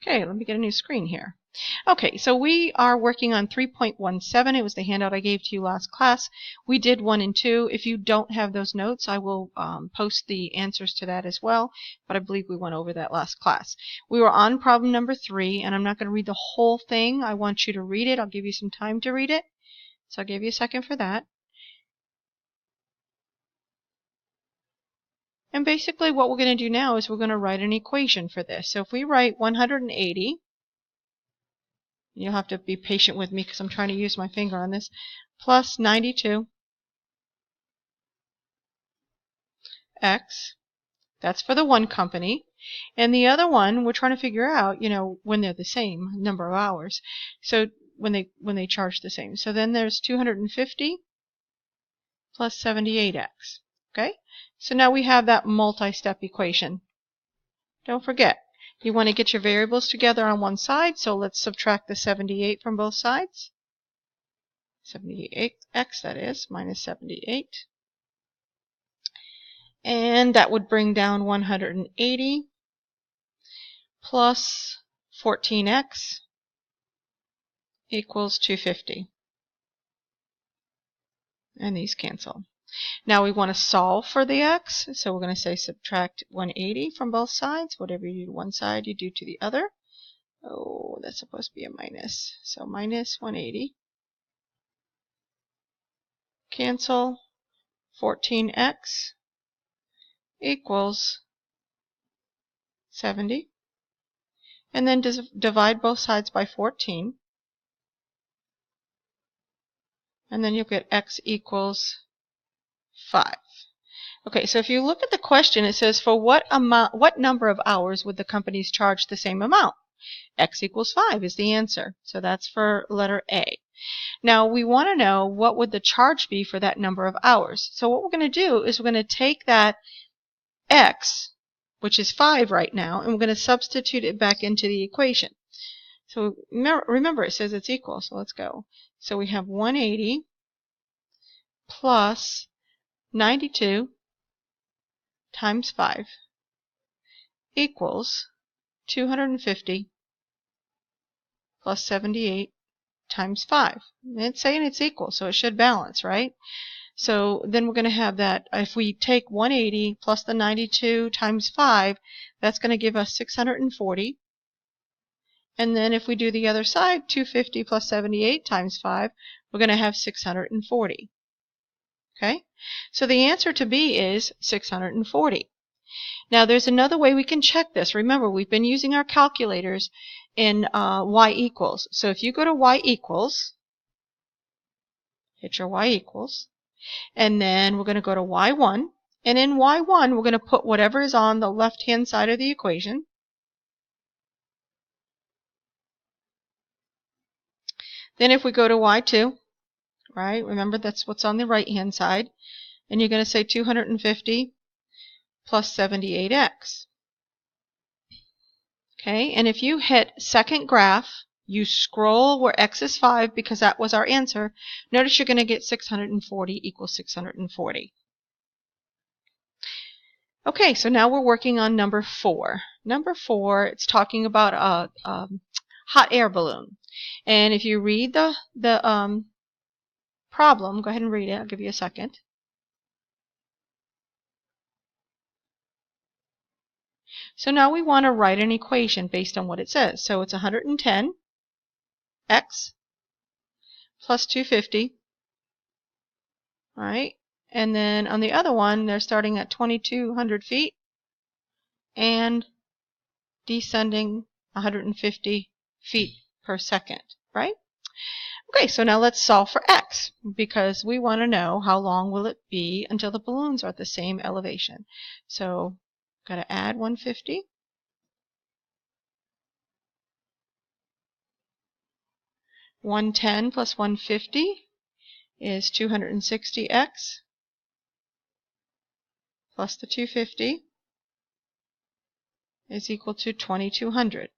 Okay, let me get a new screen here. Okay, so we are working on 3.17. It was the handout I gave to you last class. We did 1 and 2. If you don't have those notes, I will post the answers to that as well, but I believe we went over that last class. We were on problem number 3, and I'm not going to read the whole thing. I want you to read it. I'll give you some time to read it, so I'll give you a second for that. And basically what we're going to do now is we're going to write an equation for this. So if we write 180, you'll have to be patient with me because I'm trying to use my finger on this, plus 92x, that's for the one company. And the other one, we're trying to figure out, when they're the same number of hours. So when they charge the same. So then there's 250 plus 78x. Okay? So now we have that multi-step equation. Don't forget, you want to get your variables together on one side, so let's subtract the 78 from both sides. 78x, that is, minus 78. And that would bring down 180 plus 14x equals 250. And these cancel. Now we want to solve for the x, so we're going to say subtract 180 from both sides. Whatever you do to one side, you do to the other. Oh, that's supposed to be a minus. So minus 180. Cancel. 14x equals 70. And then divide both sides by 14. And then you'll get x equals 5. Okay, so if you look at the question, it says for what number of hours would the companies charge the same amount? X equals 5 is the answer. So that's for letter A. Now we want to know what would the charge be for that number of hours. So what we're going to do is we're going to take that X, which is 5 right now, and we're going to substitute it back into the equation. So remember it says it's equal, so let's go. So we have 180 plus 92 times 5 equals 250 plus 78 times 5. And it's saying it's equal, so it should balance, right? So then we're going to have that, if we take 180 plus the 92 times 5, that's going to give us 640. And then if we do the other side, 250 plus 78 times 5, we're going to have 640. Okay? So the answer to B is 640. Now there's another way we can check this. Remember, we've been using our calculators in y equals. So if you go to y equals, hit your y equals, and then we're going to go to y1, and in y1 we're going to put whatever is on the left hand side of the equation. Then if we go to y2, right, remember that's what's on the right hand side, and you're going to say 250 plus 78x. Okay, and if you hit second graph, you scroll where x is 5 because that was our answer. Notice you're going to get 640 equals 640. Okay, so now we're working on number 4. Number 4, it's talking about a hot air balloon. And if you read the problem, go ahead and read it. I'll give you a second. So now we want to write an equation based on what it says. So it's 110x plus 250. All right. And then on the other one, they're starting at 2,200 feet and descending 150 feet per second, right? Okay, so now let's solve for x because we want to know how long will it be until the balloons are at the same elevation. So got to add 150. $110 plus 150 is 260x plus the 250 is equal to 2,200.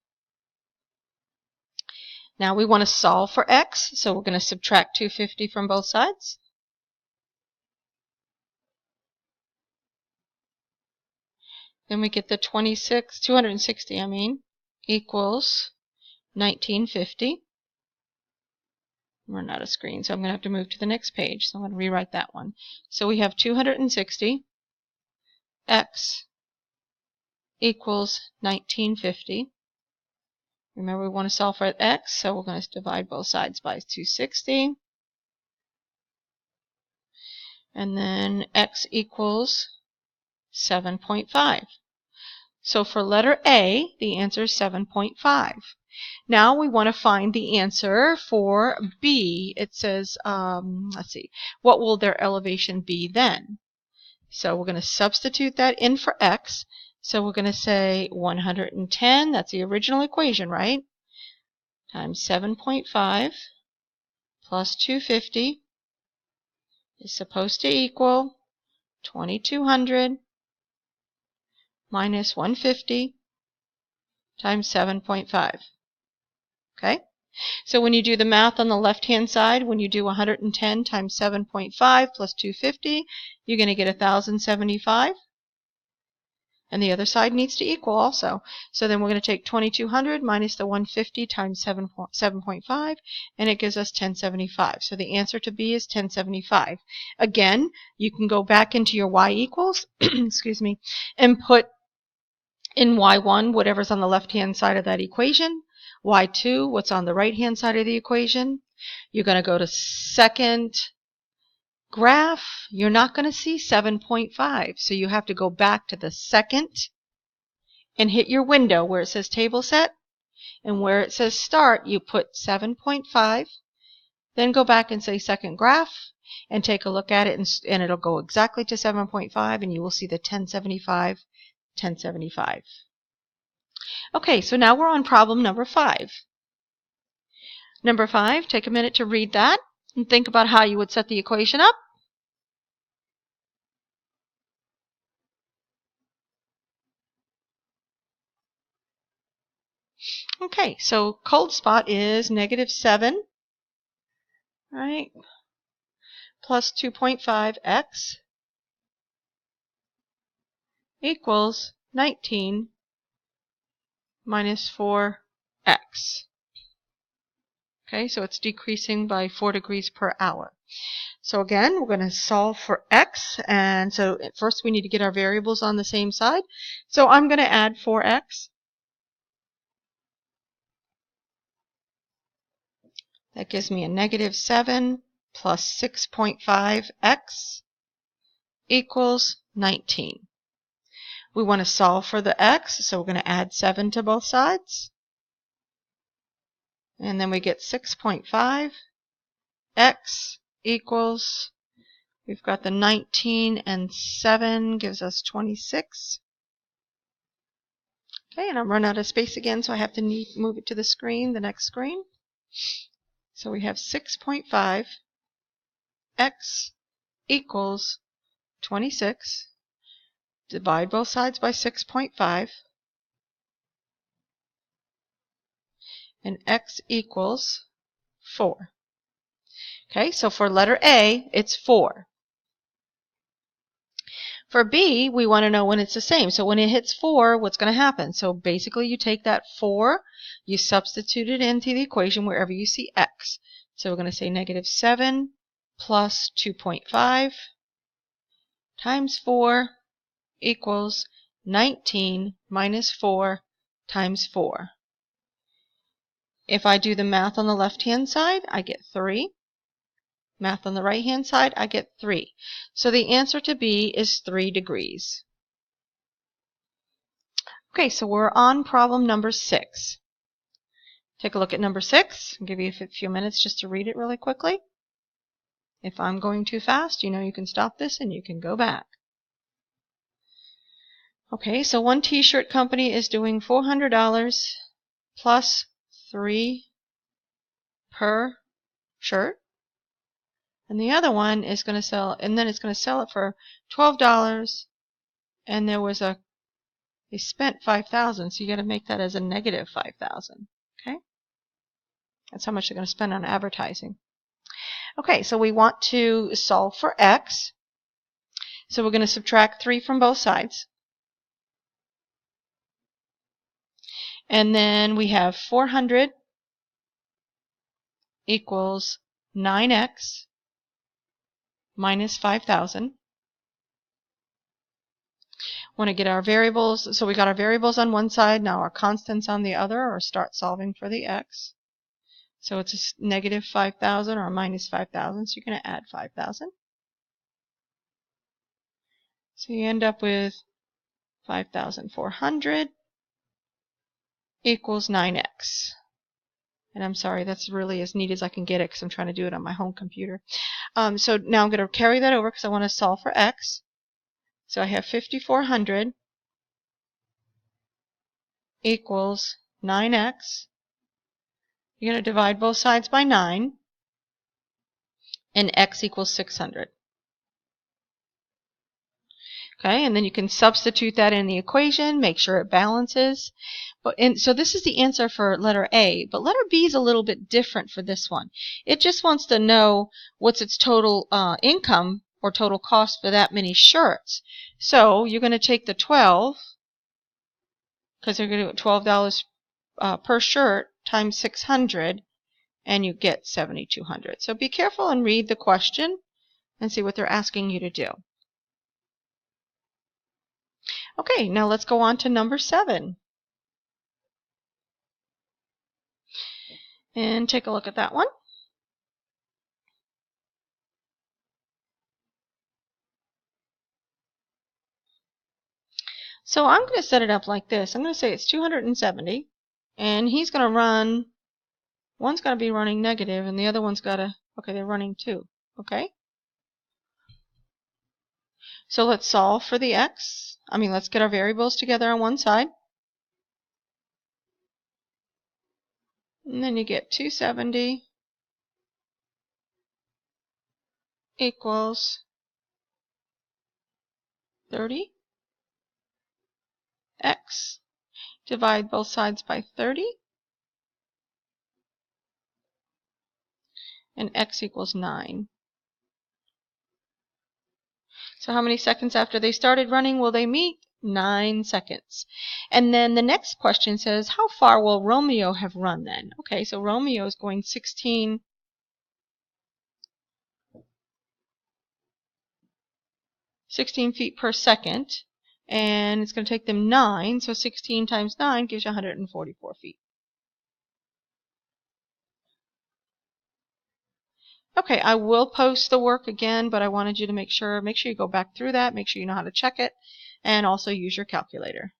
Now we want to solve for x, so we're going to subtract 250 from both sides. Then we get the 260, equals 1950. Run out of screen, so I'm going to have to move to the next page. So I'm going to rewrite that one. So we have 260 x equals 1950. Remember, we want to solve for x, so we're going to divide both sides by 260. And then x equals 7.5. So for letter A, the answer is 7.5. Now we want to find the answer for B. It says, let's see, what will their elevation be then? So we're going to substitute that in for x. So we're going to say 110, that's the original equation, right? Times 7.5 plus 250 is supposed to equal 2200 minus 150 times 7.5. Okay? So when you do the math on the left-hand side, when you do 110 times 7.5 plus 250, you're going to get 1,075. And the other side needs to equal also. So then we're going to take 2200 minus the 150 times 7.5, and it gives us 1075. So the answer to B is 1075. Again, you can go back into your y equals, excuse me, and put in y1 whatever's on the left-hand side of that equation, y2 what's on the right-hand side of the equation. You're going to go to second graph. You're not going to see 7.5, so you have to go back to the second and hit your window where it says table set, and where it says start you put 7.5, then go back and say second graph and take a look at it, and it'll go exactly to 7.5, and you will see the 1075. Okay, so now we're on problem number 5. Number 5, take a minute to read that and think about how you would set the equation up. Okay, so cold spot is -7, right, plus 2.5x equals 19 minus 4x. Okay, so it's decreasing by 4 degrees per hour. So again, we're going to solve for x, and so first we need to get our variables on the same side. So I'm going to add 4x. That gives me a -7 plus 6.5x equals 19. We want to solve for the x, so we're going to add 7 to both sides. And then we get 6.5 x equals, we've got the 19 and 7 gives us 26. Okay, and I'm running out of space again, so I have to move it to the screen, the next screen. So we have 6.5 x equals 26. Divide both sides by 6.5. And x equals 4. Okay, so for letter A, it's 4. For B, we want to know when it's the same. So when it hits 4, what's going to happen? So basically you take that 4, you substitute it into the equation wherever you see x. So we're going to say -7 plus 2.5 times 4 equals 19 minus 4 times 4. If I do the math on the left-hand side, I get 3. Math on the right-hand side, I get 3. So the answer to B is 3 degrees. Okay, so we're on problem number 6. Take a look at number 6. I'll give you a few minutes just to read it really quickly. If I'm going too fast, you know you can stop this and you can go back. Okay, so one t-shirt company is doing $400 plus 3 per shirt. And the other one is going to sell, and then it's going to sell it for $12, and there was they spent $5,000, so you got to make that as a -$5,000. Okay, that's how much they're going to spend on advertising. Okay, so we want to solve for x, so we're going to subtract 3 from both sides, And then we have 400 equals 9x minus 5,000. Want to get our variables, so we got our variables on one side, now our constants on the other, or start solving for the x. So it's a negative 5,000 or minus 5,000, so you're going to add 5,000. So you end up with 5,400 equals 9x. And I'm sorry, that's really as neat as I can get it because I'm trying to do it on my home computer. So now I'm going to carry that over because I want to solve for x. So I have 5,400 equals 9x. You're going to divide both sides by 9, and x equals 600. Okay, and then you can substitute that in the equation, make sure it balances. So this is the answer for letter A, but letter B is a little bit different for this one. It just wants to know what's its total income or total cost for that many shirts. So you're going to take the 12, because they're going to do $12 per shirt, times 600, and you get 7,200. So be careful and read the question and see what they're asking you to do. Okay, now let's go on to number 7. And take a look at that one. So I'm going to set it up like this. I'm going to say it's 270, and he's going to run, one's got to be running negative, and the other one's got to, okay, they're running 2. Okay? So let's solve for the x. Let's get our variables together on one side. And then you get 270 equals 30. X. Divide both sides by 30. And x equals 9. So how many seconds after they started running will they meet? 9 seconds. And then the next question says, how far will Romeo have run then? Okay, so Romeo is going 16 feet per second, and it's going to take them 9, so 16 times 9 gives you 144 feet. Okay, I will post the work again, but I wanted you to make sure you go back through that, make sure you know how to check it, and also use your calculator.